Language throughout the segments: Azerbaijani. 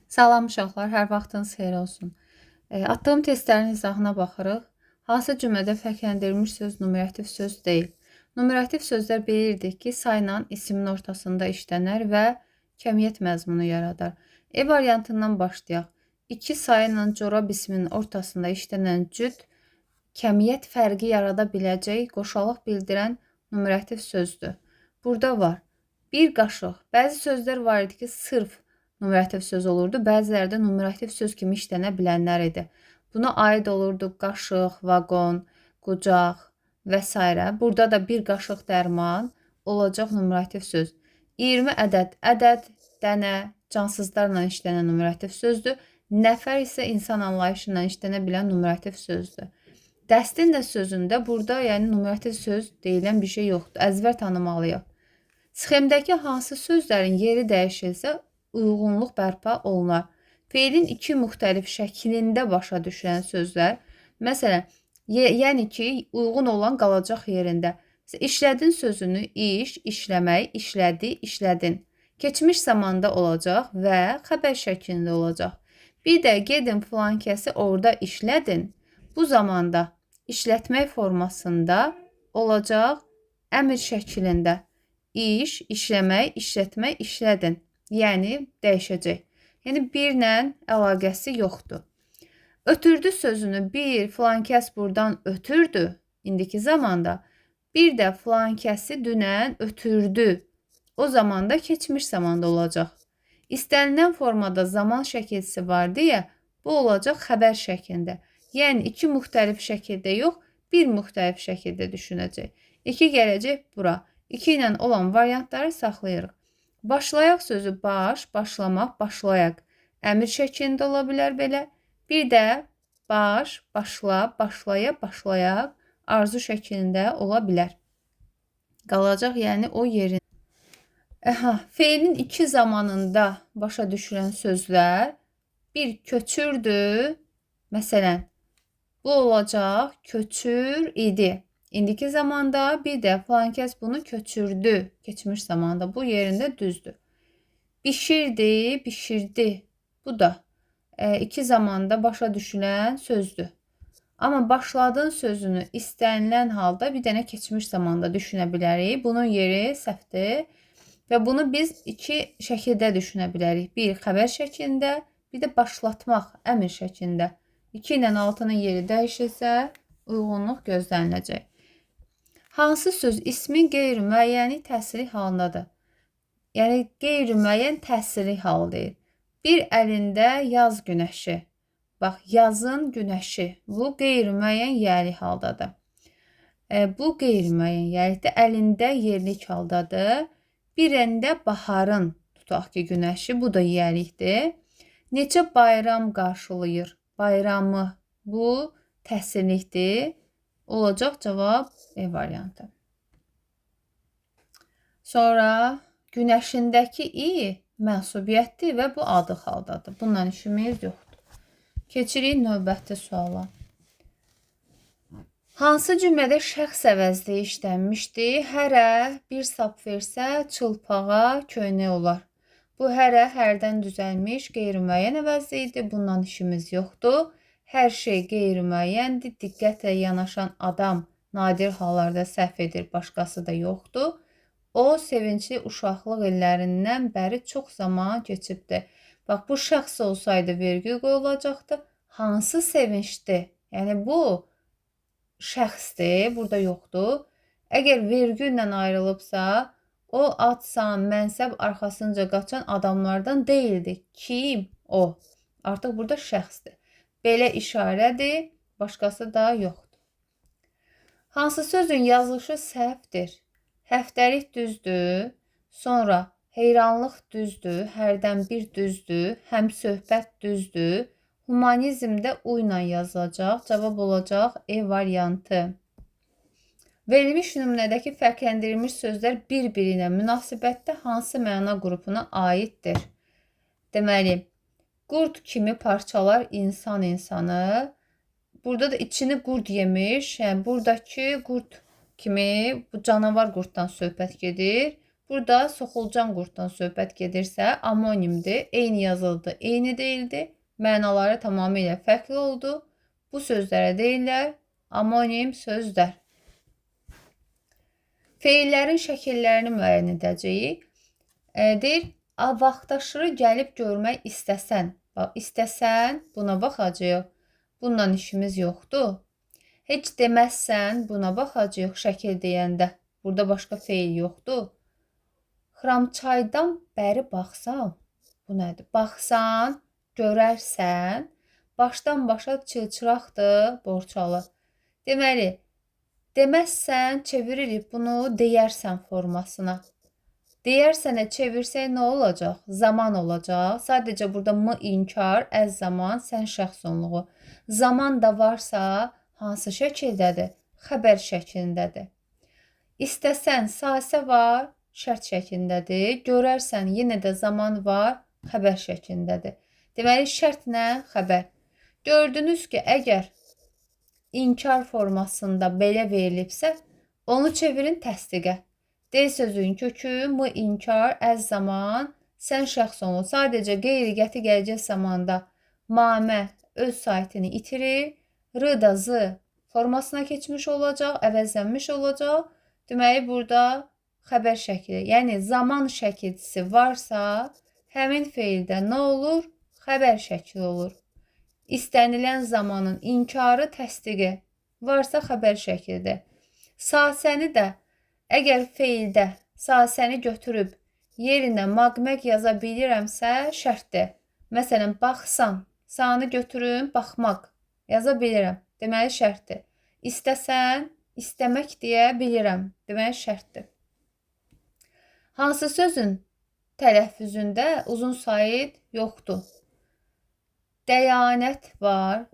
Salam uşaqlar, hər vaxtınız xeyir olsun. Atdığım testlərin izahına baxırıq. Hansı cümlədə fərqləndirilmiş söz numerativ söz deyil? Numerativ sözlər bilirdik ki, sayla ismin ortasında işlənər və kəmiyyət məzmunu yaradar. E variantından başlayaq. İki sayı ilə corab isminin ortasında işlənən cüt kəmiyyət fərqi yarada biləcək qoşalıq bildirən numerativ sözdür. Burada var. Bir qaşıq. Bəzi sözlər var idi ki, sırf numerativ söz olurdu. Bəziləri də numerativ söz kimi işlənə bilənlər idi. Buna aid olurdu qaşıq, vaqon, qucaq və s. Burada da bir qaşıq dərman olacaq numerativ söz. 20 ədəd, ədəd, dənə, cansızlarla işlənən numerativ sözdür. Nəfər isə insan anlayışı ilə işlənə bilən numerativ sözdür. Dəstin də sözündə burada yəni numerativ söz deyilən bir şey yoxdur. Əzbər tanımalıyıq. Sxemdəki hansı sözlərin yeri dəyişilsə, uyğunluq bərpa olunar. Feilin iki müxtəlif şəklində başa düşülən sözlər, məsələn, yəni ki, uyğun olan qalacaq yerində. İşlədin sözünü iş, işləmək, işlədi, işlədin. Keçmiş zamanda olacaq və xəbər şəklində olacaq. Bir də gedin filan kəsi orada işlədin. Bu zamanda işlətmək formasında olacaq əmr şəklində. İş, işləmək, işlətmək, işlədin. Yəni dəyişəcək. Yəni birlə əlaqəsi yoxdur. Ötürdü sözünü bir filan kəs buradan ötürdü indiki zamanda. Bir də filan kəsi dünən ötürdü. O zaman da keçmiş zamanda olacaq. İstənilən formada zaman şəkilsi var deyə bu olacaq xəbər şəklində. Yəni iki müxtəlif şəkildə yox, bir müxtəlif şəkildə düşünəcək. 2 gələcək bura. 2 ilə olan variantları saxlayırıq. Başlayaq sözü baş, başlamaq, başlayaq. Əmr şəklində ola bilər belə. Bir də baş, başla, başlaya, başlayaq arzu şəklində ola bilər. Qalacaq yəni o yerin. Feilin iki zamanında başa düşülən sözlər bir köçürdü. Məsələn, bu olacaq köçür idi. İndiki zamanda bir də filan kəs bunu köçürdü. Keçmiş zamanda bu yerində düzdür. Bişirdi, bişirdi. Bu da iki zamanda başa düşülən sözdür. Amma başladın sözünü istənilən halda bir dənə keçmiş zamanda düşünə bilərik. Bunun yeri səhvdir. Və bunu biz iki şəkildə düşünə bilərik. Bir xəbər şəklində, bir də başlatmaq əmr şəklində. 2 ilə 6-nın yeri dəyişilsə, uyğunluq gözləniləcək. Hansı söz ismin qeyri-müəyyəni təsiri halındadır? Yəni, qeyri-müəyyən təsiri hal deyil. Bir əlində yaz günəşi. Bax, yazın günəşi. Bu qeyri-müəyyən yerlik haldadır. Bu qeyri-müəyyən yerlikdə əlində yerlik haldadır. Bir əlində baharın, tutaq ki, günəşi. Bu da yerlikdir. Neçə bayram qarşılayır? Bayramı. Bu təsirlikdir. Olacaq cavab E variantı. Sonra günəşindəki i mənsubiyyətdir və bu adı haldadır. Bundan işimiz yoxdur. Keçirik növbəti suala. Hansı cümlədə şəxs əvəzliyi işlənmişdir? Hərə bir sap versə çılpağa köynək olar. Bu hərə hərdən düzəlmiş qeyri-müəyyən əvəzliyidir. Bundan işimiz yoxdur. Hər şey qeyri-müəyyəndir. Diqqətlə yanaşan adam nadir hallarda səhv edir, başqası da yoxdur. O, sevincli uşaqlıq illərindən bəri çox zaman keçibdir. Bax, bu şəxs olsaydı vergül qoyulacaqdı. Hansı sevincdir? Yəni, bu şəxsdir, burada yoxdur. Əgər vergüllə ayrılıbsa, o ad, san, mənsəb arxasınca qaçan adamlardan deyildi. Kim? O. Artıq burada şəxsdir. Belə işarədir, başqası da yoxdur. Hansı sözün yazılışı səhvdir? Həftəlik düzdür, sonra heyranlıq düzdür, hərdən bir düzdür, həm söhbət düzdür. Humanizmdə U ilə yazılacaq, cavab olacaq E variantı. Verilmiş nümunədəki fərqləndirilmiş sözlər bir-biri ilə münasibətdə hansı məna qrupuna aiddir? Deməli, qurd kimi parçalar insan insanı. Burada da içini qurd yemiş. Yəni, buradakı qurd kimi bu canavar qurddan söhbət gedir. Burada soxulcan qurddan söhbət gedirsə, amonimdir, eyni yazıldı, eyni deyildi, mənaları tamamilə fərqli oldu. Bu sözlərə deyirlər amonim sözlər. Feillərin şəkillərini müəyyən edəcəyik. Deyir, vaxtaşırı gəlib görmək istəsən. Bax, istəsən, buna baxacaq. Bununla işimiz yoxdur. Heç deməzsən, buna baxacaq şəkil deyəndə. Burada başqa feil yoxdur. Xramçaydan bəri baxsam, bu nədir? Baxsan, görərsən, başdan başa çılçıraqdır, borçalı. Deməli, deməzsən, çeviririk bunu deyərsən formasına. Deyərsənə çevirsək nə olacaq? Zaman olacaq. Sadəcə burada m inkar, əz zaman, sən şəxsonluğu. Zaman da varsa, hansı şəkildədir? Xəbər şəklindədir. İstəsən, sasə var, şərt şəklindədir. Görərsən, yenə də zaman var, xəbər şəklindədir. Deməli, şərtlə xəbər. Gördünüz ki, əgər inkar formasında belə verilibsə, onu çevirin təsdiqə. D sözün kökü, m inkar, əz zaman, sən şəxs olun. Sadəcə qeyri-qəti gələcək zamanda mamə öz saytını itirir, r da z formasına keçmiş olacaq, əvəzlənmiş olacaq. Deməli, burada xəbər şəkli, yəni zaman şəkilçisi varsa, həmin feildə nə olur? Xəbər şəkli olur. İstənilən zamanın inkarı, təsdiqi varsa xəbər şəklidir. Sasəni də, əgər feildə sasəni götürüb yerinə maqmək yaza bilirəmsə, şərtdir. Məsələn, baxsan, sanı götürün, baxmaq yaza bilirəm. Deməli, şərtdir. İstəsən, İstəmək deyə bilirəm. Demək şərtdir. Hansı sözün tələffüzündə uzun sait yoxdur? Dəyanət var,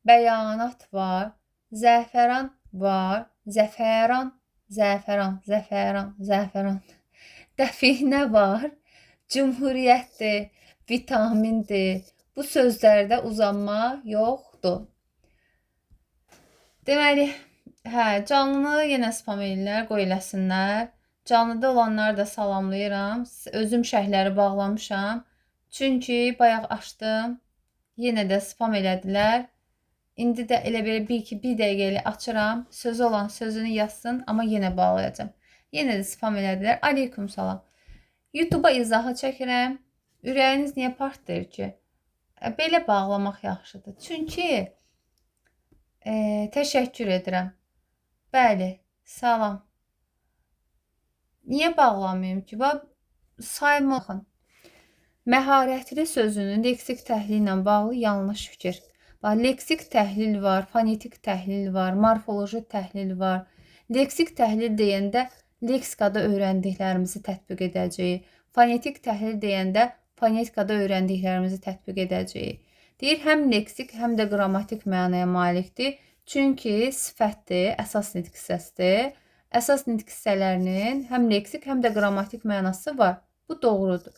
bəyanat var, zəfəran var, zəfəran, zəfəran, zəfəran, zəfəran. Dəfinə var, cümhuriyyətdir, vitamindir. Bu sözlərdə uzanma yoxdur. Deməli, canlını yenə spam edirlər, qoy eləsinlər. Canlıda olanları da salamlayıram. Özüm şərhləri bağlamışam. Çünki bayaq açdım. Yenə də spam elədilər. İndi də elə belə bir dəqiqəli açıram. Sözü olan sözünü yazsın, amma yenə bağlayacağım. Yenə də spam elədilər. Aleyküm salam. YouTube'a izahı çəkirəm. Ürəyiniz niyə partlayır ki? Belə bağlamaq yaxşıdır. Çünki təşəkkür edirəm. Bəli, salam. Niyə bağlamayım ki? Sayma baxın. Məharətli sözünün leksik təhlili ilə bağlı yanlış fikir. Leksik təhlil var, fonetik təhlil var, morfoloji təhlil var. Leksik təhlil deyəndə leksikada öyrəndiklərimizi tətbiq edəcəyik. Fonetik təhlil deyəndə fonetikada öyrəndiklərimizi tətbiq edəcəyik. Deyir, həm leksik, həm də qrammatik mənaya malikdir. Çünki sifətdir, əsas nitq hissəsidir. Əsas nitq hissələrinin həm leksik, həm də qrammatik mənası var. Bu doğrudur.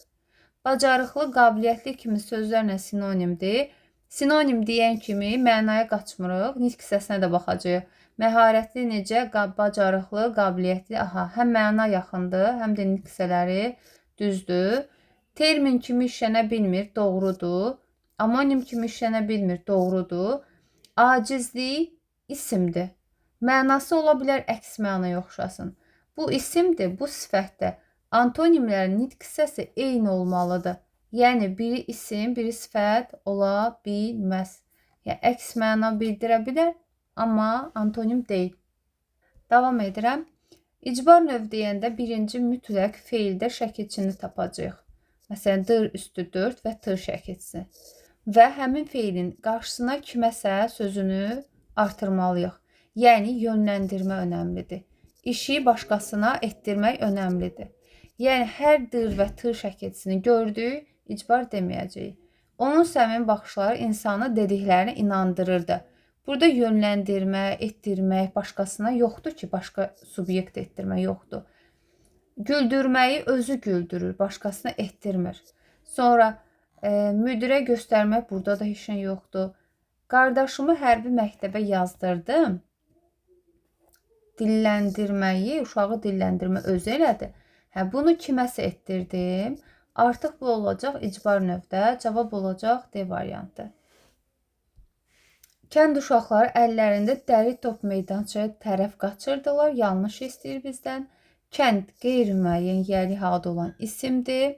Bacarıqlı, qabiliyyətli kimi sözlərlə sinonimdir. Sinonim deyən kimi mənaya qaçmırıq. Nitq hissəsinə də baxacağıq. Məharətli necə? Bacarıqlı, qabiliyyətli. Həm məna yaxındır, həm də nitq hissələri düzdür. Termin kimi işlənə bilmir, doğrudur. Amonim kimi işlənə bilmir, doğrudur. Acizlik isimdir. Mənası ola bilər əks mənaya oxşasın. Bu isimdir, bu sifətdir. Antonimlərin nitq hissəsi eyni olmalıdır. Yəni, biri isim, biri sifət ola bilməz. Yəni, əks məna bildirə bilər, amma antonim deyil. Davam edirəm. İcbar növ deyəndə birinci mütləq feildə şəkilçini tapacağıq. Məsələn, dır üstü 4 və tır şəkilçisi. Və həmin feilin qarşısına kiməsə sözünü artırmalıyıq. Yəni, yönləndirmə önəmlidir. İşi başqasına etdirmək önəmlidir. Yəni, hər dır və tır şəkilçisini gördük, icbar deməyəcəyik. Onun səmimi baxışları insanı dediklərini inandırırdı. Burada yönləndirmə, etdirmək başqasına yoxdur ki, başqa subyekt etdirmək yoxdur. Güldürməyi özü güldürür, başqasına etdirmir. Sonra müdirə göstərmək burada da heç nə yoxdur. Qardaşımı hərbi məktəbə yazdırdım. Dilləndirməyi, uşağı dilləndirmə özü elədi. Bunu kiməsə etdirdim. Artıq bu olacaq icbar növdə. Cavab olacaq D variantı. Kənd uşaqları əllərində dəri top meydançaya tərəf qaçırdılar. Yanlış istəyir bizdən. Kənd qeyri-müəyyən yerli halda olan isimdir.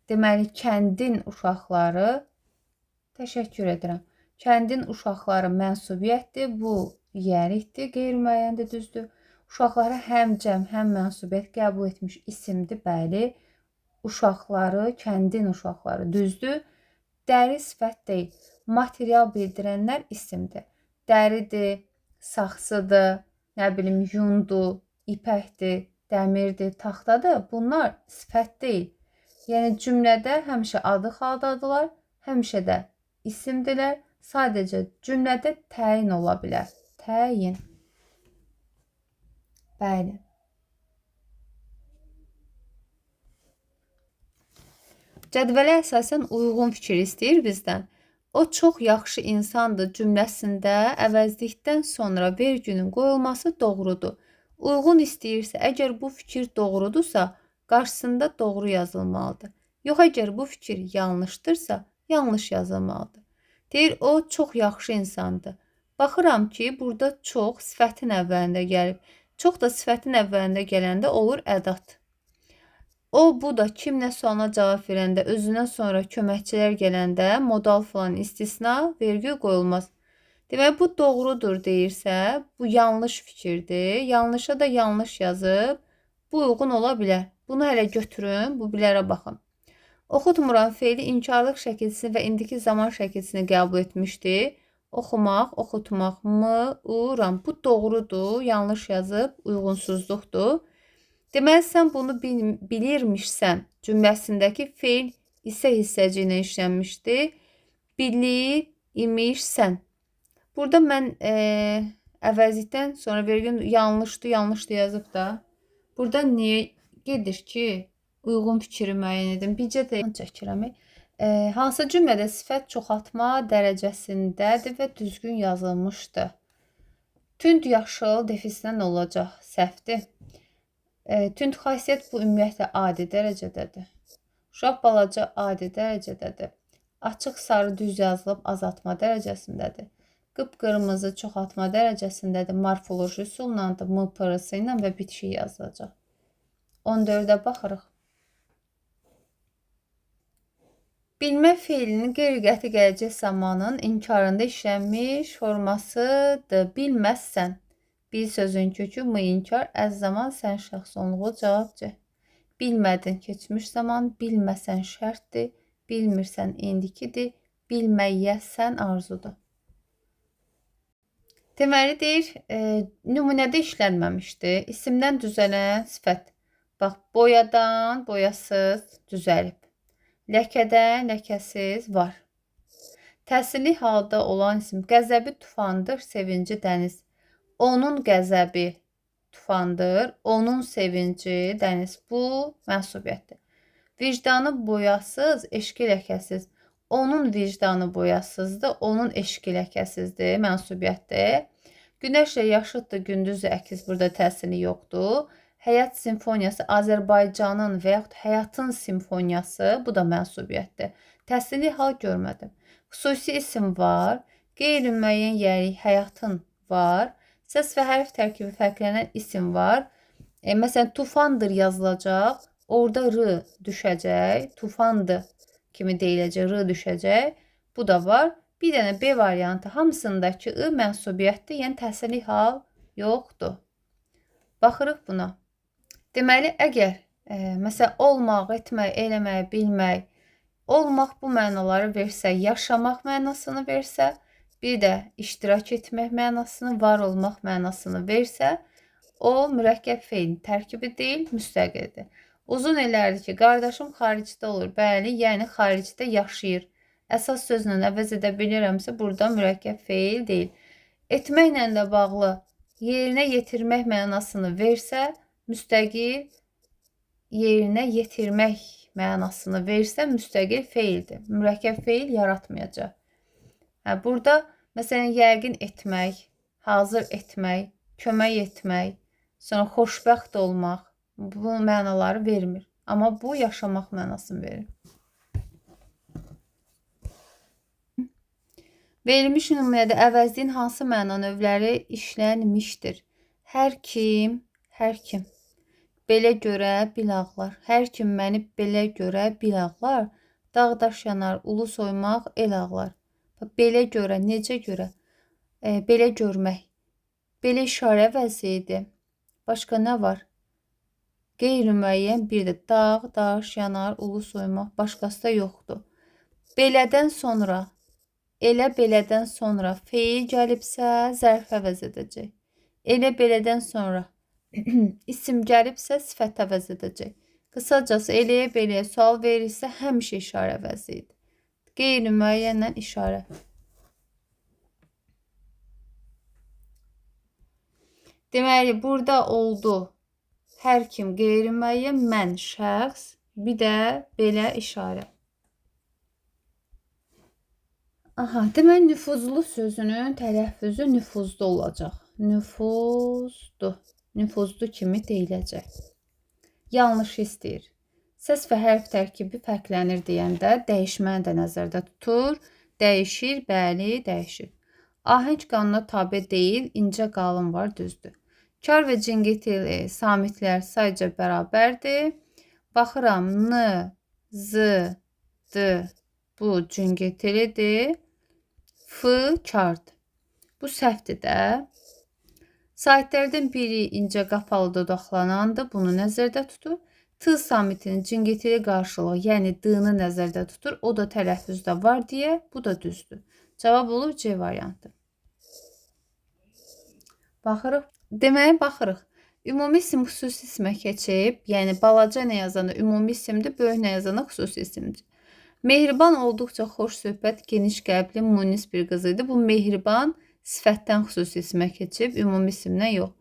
Deməli, kəndin uşaqları, təşəkkür edirəm. Kəndin uşaqları mənsubiyyətdir. Bu yerlikdir, qeyri-müəyyəndir, düzdür. Uşaqları həm cəm, həm mənsubiyyət qəbul etmiş isimdir, bəli. Uşaqları, kəndin uşaqları, düzdür. Dəri sifət deyil. Material bildirənlər isimdir. Dəridir, saxsıdır, nə bilim, yundur, ipəkdir, dəmirdir, taxtadır. Bunlar sifət deyil. Yəni cümlədə həmişə adı xaldadılar, həmişə də isimdirlər. Sadəcə cümlədə təyin ola bilər. Təyin. Bəli. Cədvələ əsasən uyğun fikir istəyir bizdən. O çox yaxşı insandır cümləsində əvəzlikdən sonra vergülün qoyulması doğrudur. Uyğun istəyirsə, əgər bu fikir doğrudursa, qarşısında doğru yazılmalıdır. Yox, əgər bu fikir yanlışdırsa, yanlış yazılmalıdır. Deyir, o çox yaxşı insandır. Baxıram ki, burada çox sifətin əvvəlində gəlib. Çox da sifətin əvvəlində gələndə olur ədat. O, bu da kimlə sualına cavab verəndə, özündən sonra köməkçilər gələndə modal falan istisna vergül qoyulmaz. Demək, bu doğrudur deyirsə, bu yanlış fikirdir. Yanlışa da yanlış yazıb, bu uyğun ola bilər. Bunu hələ götürün, bu bilərə baxın. Oxutmuram feili inkarlıq şəkilsini və indiki zaman şəkilsini qəbul etmişdir. Oxumaq, oxutmaq, mı-uram. Bu doğrudur, yanlış yazıb, uyğunsuzluqdur. Deməli, sən bunu bilirmişsən cümləsindəki feil isə hissəci ilə işlənmişdir. Bilir imişsən. Burada mən əvəzlikdən sonra vergül yanlışdır yazıb da. Burada niyə gedir ki, uyğun fikri müəyyən edin. Bircə də çəkirəm. Hansı cümlədə sifət çoxaltma dərəcəsindədir və düzgün yazılmışdır? Tünd yaşıl defisindən olacaq, səhvdir. Tünd xasiyyət bu ümumiyyətlə adi dərəcədədir. Uşaq balaca adi dərəcədədir. Açıq sarı düz yazılıb azaltma dərəcəsindədir. Qıpqırmızı çoxaltma dərəcəsindədir. Morfoloji üsullandır, m-pırısı ilə və bitişik yazılacaq. 14-ə baxırıq. Bilmə feilinin qeyri-qəti gələcək zamanın inkarında işlənmiş formasıdır. Bilməzsən. Bil sözün kökü mı inkar, əz zaman sən şəxsonluğu cavab C. Bilmədin keçmiş zaman, bilməsən şərtdir, bilmirsən indikidir, bilməyəsən arzudur. Deməli deyir, nümunədə işlənməmişdir. İsimdən düzələn sifət. Bax, boyadan boyasız düzəlib. Ləkədən ləkəsiz var. Təsirli halda olan isim. Qəzəbi tufandır, sevinci dəniz. Onun qəzəbi tufandır, onun sevinci dəniz. Bu mənsubiyyətdir. Vicdanı boyasız, eşqi ləkəsiz. Onun vicdanı boyasızdır, onun eşqi ləkəsizdir, mənsubiyyətdir. Günəşlə yaşıddır, gündüzlə əkiz, burada təsirli yoxdur. Həyat simfoniyası Azərbaycanın və yaxud həyatın simfoniyası, bu da mənsubiyyətdir. Təsirli hal görmədim. Xüsusi isim var, qeyri-müəyyən yerli həyatın var. Səs və hərf tərkibi fərqlənən isim var. Məsələn, tufandır yazılacaq, orada r düşəcək, tufandır kimi deyiləcək, r düşəcək. Bu da var. Bir dənə B variantı, hamısındakı I mənsubiyyətdir, yəni təsirli hal yoxdur. Baxırıq buna. Deməli, əgər məsələn, olmaq, etmək, eləmək, bilmək, olmaq bu mənaları versə, yaşamaq mənasını versə, bir də iştirak etmək mənasını, var olmaq mənasını versə, o mürəkkəb feilin tərkibi deyil, müstəqildir. Uzun illərdir ki, qardaşım xaricdə olur. Bəli, yəni xaricdə yaşayır. Əsas sözlə əvəz edə bilirəmsə, burada mürəkkəb feil deyil. Etməklə də bağlı yerinə yetirmək mənasını versə, müstəqil yerinə yetirmək mənasını versə, müstəqil feildir. Mürəkkəb feil yaratmayacaq. Burada, məsələn, yəqin etmək, hazır etmək, kömək etmək, sonra xoşbəxt olmaq. bu mənaları vermir. Amma bu yaşamaq mənasını verir. Verilmiş nümunədə əvəzliyin hansı məna növləri işlənmişdir? Hər kim, hər kim. Belə görə bilağlar. Hər kim məni belə görə bilağlar. Dağdaş yanar, ulu soymaq el ağlar. Belə görə, necə görə? Belə görmək. Belə işarə əvəzi idi. Başqa nə var? Qeyri-müəyyən bir də dağ, daş, yanar, ulu soymaq. Başqası da yoxdur. Belədən sonra, elə belədən sonra feil gəlibsə, zərf əvəz edəcək. Elə belədən sonra isim gəlibsə, sifət əvəz edəcək. Qısacası, eləyə beləyə sual verirsə, həmişə işarə əvəzi idi. Qeyri-müəyyənlə işarə. Deməli, burada oldu. Hər kim qeyri-müəyyən, mən şəxs, bir də belə işarə. Aha, deməli, nüfuzlu sözünün tələffüzü nüfuzlu olacaq. Nüfuzdu. Nüfuzlu kimi deyiləcək. Yanlış istəyir. Səs və hərf tərkibi fərqlənir deyəndə dəyişməni də nəzərdə tutur. Dəyişir, bəli, dəyişir. Ahəng qanuna tabe deyil, incə qalın var, düzdür. Kar və cingitili samitlər sayca bərabərdir. Baxıram, n, z, d, bu cingitilidir. F, kardır. Bu səhvdir də. Saitlərdən biri incə qapalı dodaqlanandır. Bunu nəzərdə tutur. T samitinin cingitili qarşılığı, yəni D-ni nəzərdə tutur. O da tələffüzdə var deyə, bu da düzdür. Cavab olur C variantı. Baxırıq. Deməyə baxırıq. Ümumi isim xüsusi isimə keçib, yəni balaca nə yazanda ümumi isimdir, böyük nə yazanda xüsusi isimdir. Mehriban olduqca xoş söhbət, geniş qəlbli, munis bir qız idi. Bu mehriban sifətdən xüsusi isimə keçib, ümumi isimdən yox.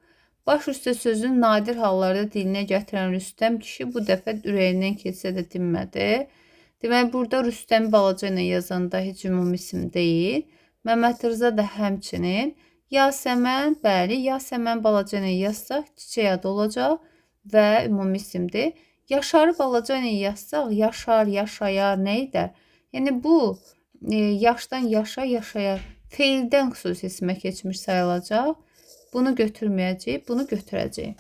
Baş üstə sözün nadir hallarda dilinə gətirən Rüstəm kişi bu dəfə ürəyindən keçsə də dinmədi. Deməli, burada Rüstəmi balaca ilə yazanda heç ümumi isim deyil. Məmməd Rza da həmçinin. Yasəmən, bəli, Yasəmən balaca ilə yazsaq çiçək adı olacaq və ümumi isimdir. Yaşarı balaca ilə yazsaq yaşar, yaşayar, nə edər? Yəni bu yaşdan yaşa, yaşayar. Feildən xüsusi isimə keçmiş sayılacaq. Bunu götürməyəcəyik, bunu götürəcəyik.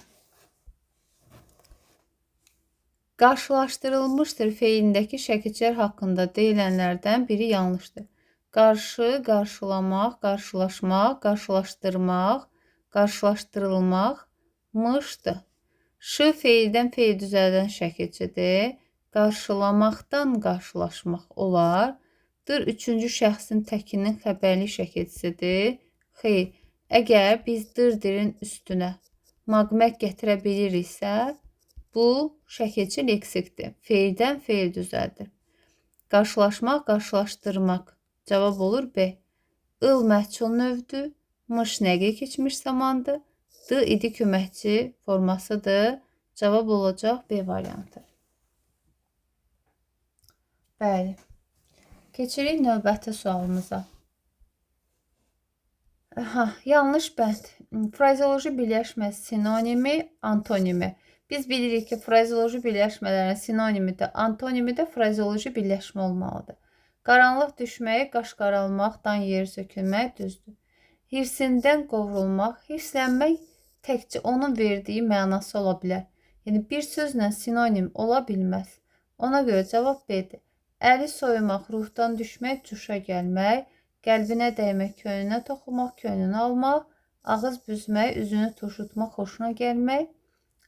Qarşılaşdırılmışdır feilindəki şəkilçilər haqqında deyilənlərdən biri yanlışdır. Qarşı, qarşılamaq, qarşılaşmaq, qarşılaşdırmaq, qarşılaşdırılmaq, mışdır. Ş feildən feil düzəldən şəkilçidir. Qarşılamaqdan qarşılaşmaq olar. Dır üçüncü şəxsin təkinin xəbərli şəkilçisidir. Xeyr, əgər biz dırdirin üstünə maqmək gətirə biliriksə, bu şəkilçi leksikdir. Feildən feil düzəldir. Qarşılaşmaq, qarşılaşdırmaq. Cavab olur B. Il məhcul növdür. Mış nəqi keçmiş zamandır. D idi köməkçi formasıdır. Cavab olacaq B variantı. Bəli. Keçirik növbəti sualımıza. Yanlış bənd. Frazeoloji birləşməsi sinonimi, antonimi. Biz bilirik ki, frazeoloji birləşmələrin sinonimi də, antonimi də frazeoloji birləşmə olmalıdır. Qaranlıq düşmək, qaş qaralmaq, dan yeri sökülmək düzdür. Hirsindən qovrulmaq, hirslənmək təkcə onun verdiyi mənası ola bilər. Yəni, bir sözlə sinonim ola bilməz. Ona görə cavab B-dir. Əli soyumaq, ruhdan düşmək, cuşa gəlmək, qəlbinə dəymək, könlünə toxunmaq, könlünü almaq, ağız büzmək, üzünü turşutmaq, xoşuna gəlmək.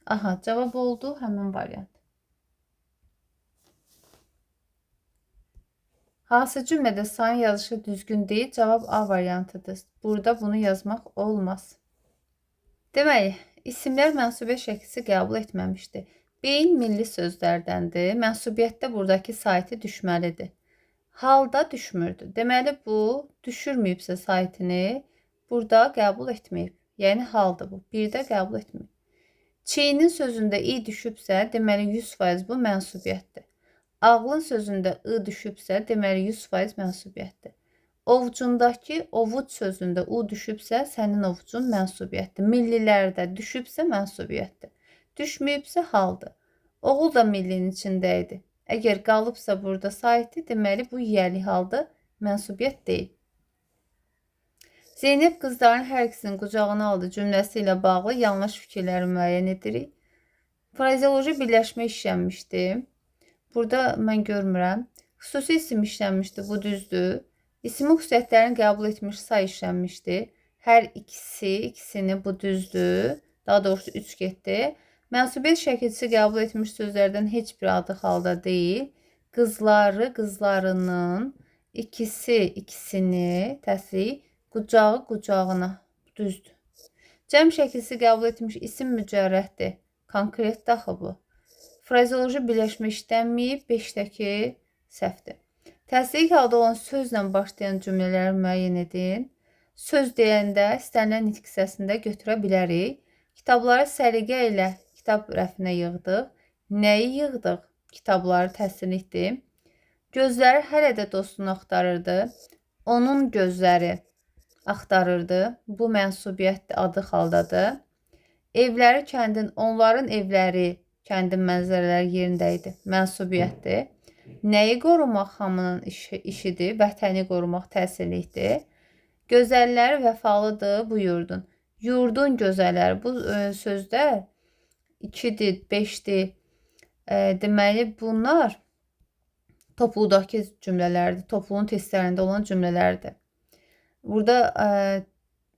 Aha, cavab oldu həmin variant. Hansı cümlədə sayın yazışı düzgün deyil? Cavab A variantıdır. Burada bunu yazmaq olmaz. Deməli, isimlər mənsubiyyət şəkilsi qəbul etməmişdir. Beyin milli sözlərdəndir. Mənsubiyyətdə buradakı saiti düşməlidir. Halda düşmürdü. Deməli, bu düşürməyibsə saitini burada qəbul etməyib. Yəni, haldır bu. Birdə qəbul etməyib. Çiyinin sözündə i düşübsə, deməli 100% bu mənsubiyyətdir. Ağlın sözündə ı düşübsə, deməli 100% mənsubiyyətdir. Ovcundakı ovuc sözündə u düşübsə, sənin ovucun mənsubiyyətdir. Millilərdə düşübsə mənsubiyyətdir. Düşməyibsə haldır. Oğul da millinin içində idi. Əgər qalıbsa burada sahibdi, deməli bu yiyəli haldır, mənsubiyyət deyil. Zeynəb qızların hər ikisinin qucağına aldı cümləsi ilə bağlı yanlış fikirləri müəyyən edirik. Frazeoloji birləşmə işlənmişdi. Burada mən görmürəm. Xüsusi isim işlənmişdi, bu düzdür. İsmin xüsusiyyətlərini qəbul etmiş say işlənmişdi. Hər ikisini bu düzdür. Daha doğrusu 3 getdi. Mənsubiyyət şəkilçisi qəbul etmiş sözlərdən heç bir adı halda deyil. Qızları, qızlarının, ikisini, təsrik, qucağı, qucağına. Düzdür. Cəm şəkilçisi qəbul etmiş isim mücərrəddir. Konkretdir axı bu. Frazeoloji birləşmə işlənməyib, 5-dəki səhvdir. Təsrik halda olan sözlə başlayan cümlələri müəyyən edin. Söz deyəndə istənilən nitq hissəsində götürə bilərik. Kitabları səliqə ilə kitab rəfinə yığdıq. Nəyi yığdıq? Kitabları təsnifdir. Gözləri hələ də dostunu axtarırdı. Onun gözləri axtarırdı. Bu mənsubiyyətdir, adı xaldadır. Evləri kəndin, onların evləri kəndin mənzərələri yerində idi. Mənsubiyyətdir. Nəyi qorumaq hamının işidir. Vətəni qorumaq təhsillikdir. Gözəlləri vəfalıdır bu yurdun. Yurdun gözəlləri. Bu sözlər 2-dir, 5-dir. Deməli, bunlar topludakı cümlələrdir. Topluluğun testlərində olan cümlələrdir. Burada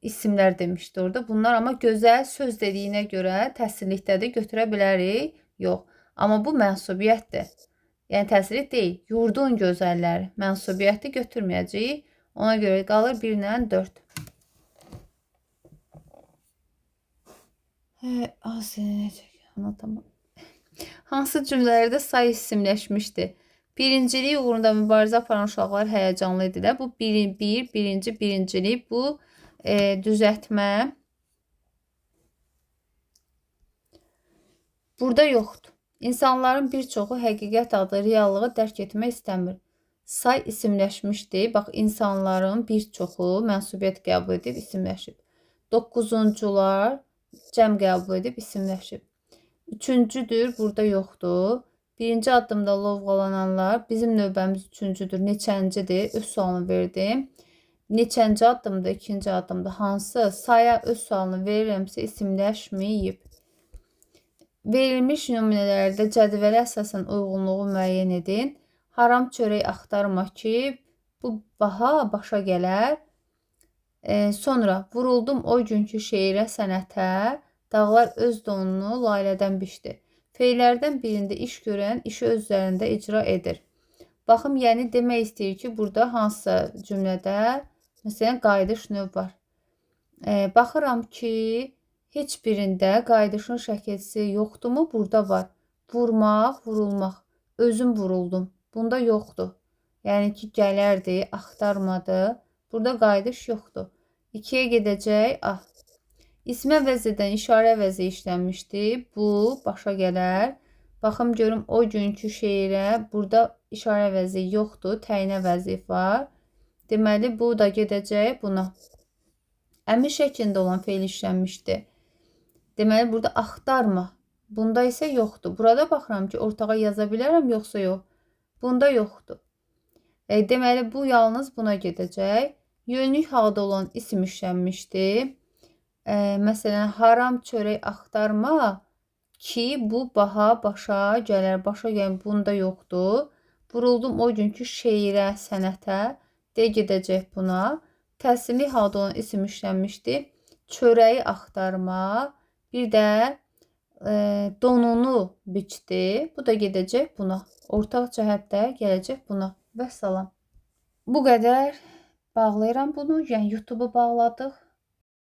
isimlər demişdi orada. Bunlar amma gözəl söz dediyinə görə təsirlikdədir. Götürə bilərik. Yox. Amma bu mənsubiyyətdir. Yəni təsirlik deyil. Yurdun gözəlləri. Mənsubiyyəti götürməyəcəyik. Ona görə qalır 1 ilə 4. Hansı cümlələrdə say isimləşmişdi? Birincilik uğrunda mübarizə aparan uşaqlar həyəcanlı idilər. Bu birincilik. Bu düzəltmə. Burada yoxdur. İnsanların bir çoxu həqiqət adı reallığı dərk etmək istəmir. Say isimləşmişdi. Bax, insanların bir çoxu mənsubiyyət qəbul edib isimləşib. 9-cular cəm qəbul edib isimləşib. 3-cüdür, burada yoxdur. Birinci addımda lovğalananlar, bizim növbəmiz 3-cüdür, neçəncidir? Öz sualını verdim. Neçənci addımda, 2-ci addımda hansı? Saya öz sualını verirəmsə isimləşməyib. Verilmiş nümunələrdə cədvələ əsasən uyğunluğu müəyyən edin. Haram çörək axtarma ki, bu başa gələr. Sonra vuruldum o günkü şeirə, sənətə, dağlar öz donunu laylədən biçdi. Feillərdən birində iş görən işi öz üzərində icra edir. Baxım, yəni demək istəyir ki, burada hansısa cümlədə məsələn qayıdış növ var. Baxıram ki, heç birində qayıdışın şəkilçisi yoxdurmu? Burada var. Vurmaq, vurulmaq. Özüm vuruldum. Bunda yoxdur. Yəni ki, gələrdi, axtarmadı. Burada qayıdış yoxdur. 2-yə gedəcək. İsmə vəzirdən işarə vəzi işlənmişdi. Bu, başa gələr. Baxım, görüm o günkü şeirə. Burada işarə vəzi yoxdur. Təyinə vəzi var. Deməli, bu da gedəcək buna. Əmir şəklində olan feil işlənmişdi. Deməli, burada axtarma. Bunda isə yoxdur. Burada baxıram ki, ortağa yaza bilərəm, yoxsa yox. Bunda yoxdur. Deməli, bu yalnız buna gedəcək. Yönlük halda olan isim işlənmişdi. Məsələn, haram çörək axtarma ki, bu başa gələr. Başa gəlir, bunda yoxdur. Vuruldum o günkü şeirə, sənətə. Gedəcək buna. Təsirli halda olan isim işlənmişdi. Çörəyi axtarma. Bir də donunu biçdi. Bu da gedəcək buna. Ortaq cəhətdə gələcək buna. Vəssalam. Bu qədər bağlayıram bunu. Yəni, YouTube-u bağladıq.